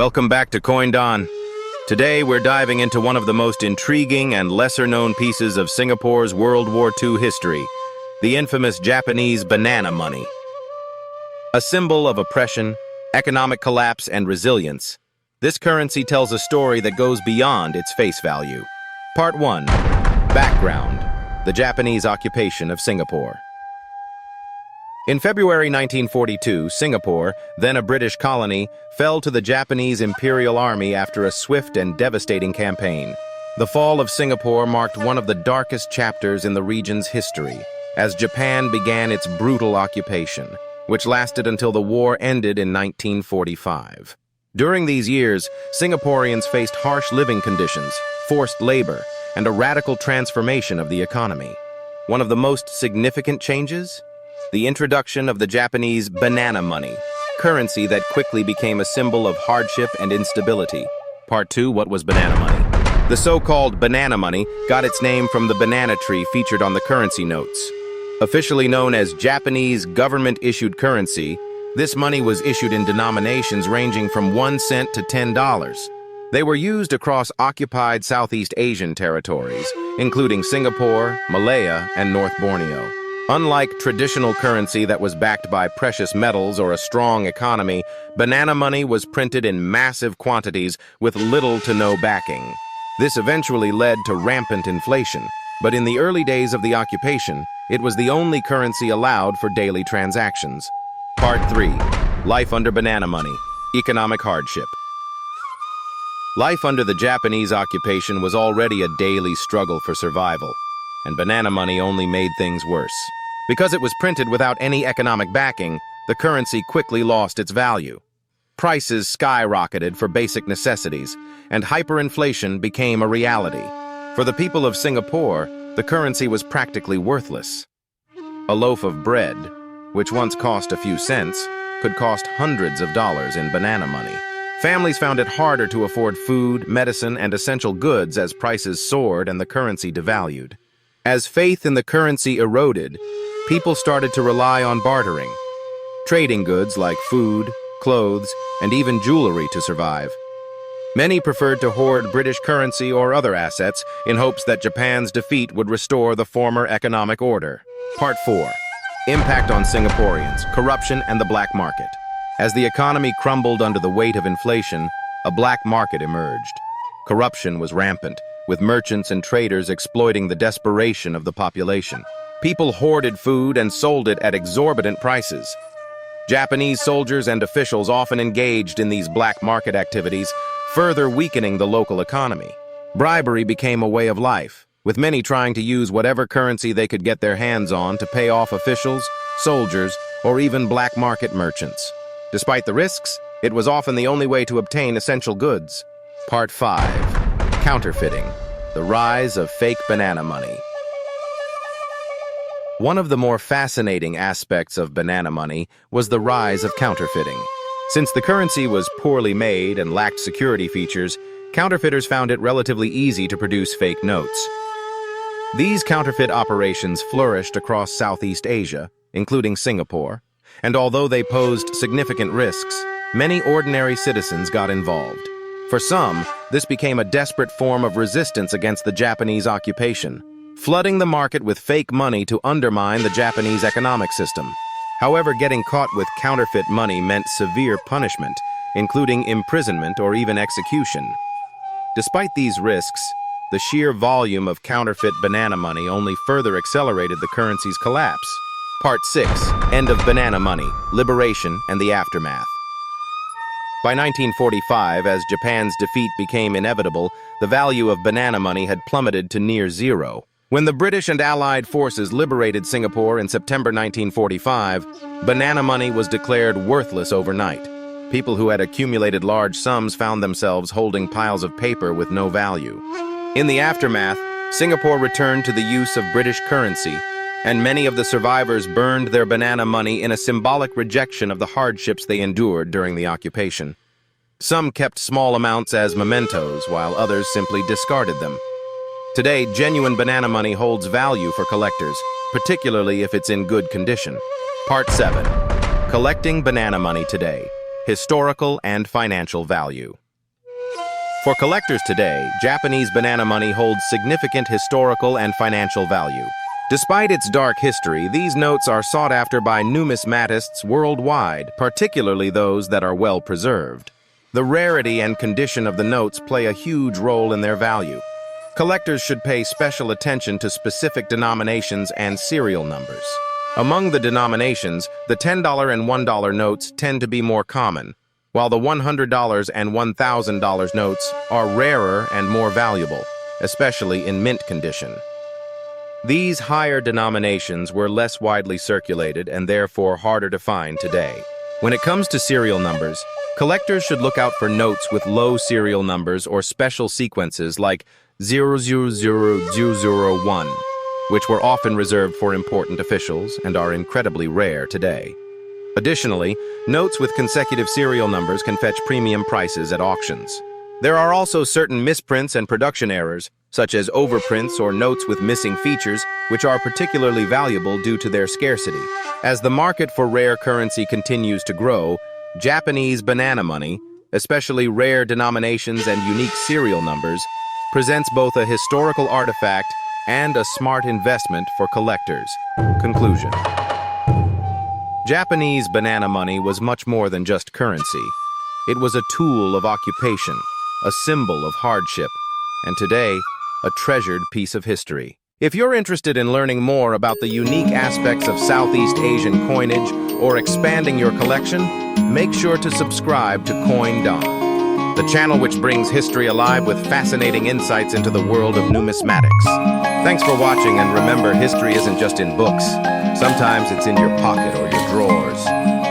Welcome back to CoinDon. Today we're diving into one of the most intriguing and lesser-known pieces of Singapore's World War II history, the infamous Japanese banana money. A symbol of oppression, economic collapse, and resilience, this currency tells a story that goes beyond its face value. Part 1. Background: the Japanese occupation of Singapore. In February 1942, Singapore, then a British colony, fell to the Japanese Imperial Army after a swift and devastating campaign. The fall of Singapore marked one of the darkest chapters in the region's history, as Japan began its brutal occupation, which lasted until the war ended in 1945. During these years, Singaporeans faced harsh living conditions, forced labor, and a radical transformation of the economy. One of the most significant changes? The introduction of the Japanese banana money, currency that quickly became a symbol of hardship and instability. Part 2. What was banana money? The so-called banana money got its name from the banana tree featured on the currency notes. Officially known as Japanese government-issued currency, this money was issued in denominations ranging from 1 cent to $10. They were used across occupied Southeast Asian territories, including Singapore, Malaya, and North Borneo. Unlike traditional currency that was backed by precious metals or a strong economy, banana money was printed in massive quantities with little to no backing. This eventually led to rampant inflation, but in the early days of the occupation, it was the only currency allowed for daily transactions. Part 3. Life under banana money: economic hardship. Life under the Japanese occupation was already a daily struggle for survival, and banana money only made things worse. Because it was printed without any economic backing, the currency quickly lost its value. Prices skyrocketed for basic necessities, and hyperinflation became a reality. For the people of Singapore, the currency was practically worthless. A loaf of bread, which once cost a few cents, could cost hundreds of dollars in banana money. Families found it harder to afford food, medicine, and essential goods as prices soared and the currency devalued. As faith in the currency eroded, people started to rely on bartering, trading goods like food, clothes, and even jewelry to survive. Many preferred to hoard British currency or other assets in hopes that Japan's defeat would restore the former economic order. Part 4. Impact on Singaporeans: corruption and the black market. As the economy crumbled under the weight of inflation, a black market emerged. Corruption was rampant, with merchants and traders exploiting the desperation of the population. People hoarded food and sold it at exorbitant prices. Japanese soldiers and officials often engaged in these black market activities, further weakening the local economy. Bribery became a way of life, with many trying to use whatever currency they could get their hands on to pay off officials, soldiers, or even black market merchants. Despite the risks, it was often the only way to obtain essential goods. Part 5. Counterfeiting: the rise of fake banana money. One of the more fascinating aspects of banana money was the rise of counterfeiting. Since the currency was poorly made and lacked security features, counterfeiters found it relatively easy to produce fake notes. These counterfeit operations flourished across Southeast Asia, including Singapore, and although they posed significant risks, many ordinary citizens got involved. For some, this became a desperate form of resistance against the Japanese occupation, flooding the market with fake money to undermine the Japanese economic system. However, getting caught with counterfeit money meant severe punishment, including imprisonment or even execution. Despite these risks, the sheer volume of counterfeit banana money only further accelerated the currency's collapse. Part 6. End of banana money: liberation and the aftermath. By 1945, as Japan's defeat became inevitable, the value of banana money had plummeted to near zero. When the British and Allied forces liberated Singapore in September 1945, banana money was declared worthless overnight. People who had accumulated large sums found themselves holding piles of paper with no value. In the aftermath, Singapore returned to the use of British currency, and many of the survivors burned their banana money in a symbolic rejection of the hardships they endured during the occupation. Some kept small amounts as mementos, while others simply discarded them. Today, genuine banana money holds value for collectors, particularly if it's in good condition. Part 7. Collecting banana money today: historical and financial value. For collectors today, Japanese banana money holds significant historical and financial value. Despite its dark history, these notes are sought after by numismatists worldwide, particularly those that are well preserved. The rarity and condition of the notes play a huge role in their value. Collectors should pay special attention to specific denominations and serial numbers. Among the denominations, the $10 and $1 notes tend to be more common, while the $100 and $1,000 notes are rarer and more valuable, especially in mint condition. These higher denominations were less widely circulated and therefore harder to find today. When it comes to serial numbers, collectors should look out for notes with low serial numbers or special sequences like 000001, which were often reserved for important officials and are incredibly rare today. Additionally, notes with consecutive serial numbers can fetch premium prices at auctions. There are also certain misprints and production errors, such as overprints or notes with missing features, which are particularly valuable due to their scarcity. As the market for rare currency continues to grow, Japanese banana money, especially rare denominations and unique serial numbers, presents both a historical artifact and a smart investment for collectors. Conclusion. Japanese banana money was much more than just currency. It was a tool of occupation, a symbol of hardship, and today, a treasured piece of history. If you're interested in learning more about the unique aspects of Southeast Asian coinage or expanding your collection, make sure to subscribe to Coin Don, the channel which brings history alive with fascinating insights into the world of numismatics. Thanks for watching, and remember, history isn't just in books. Sometimes it's in your pocket or your drawers.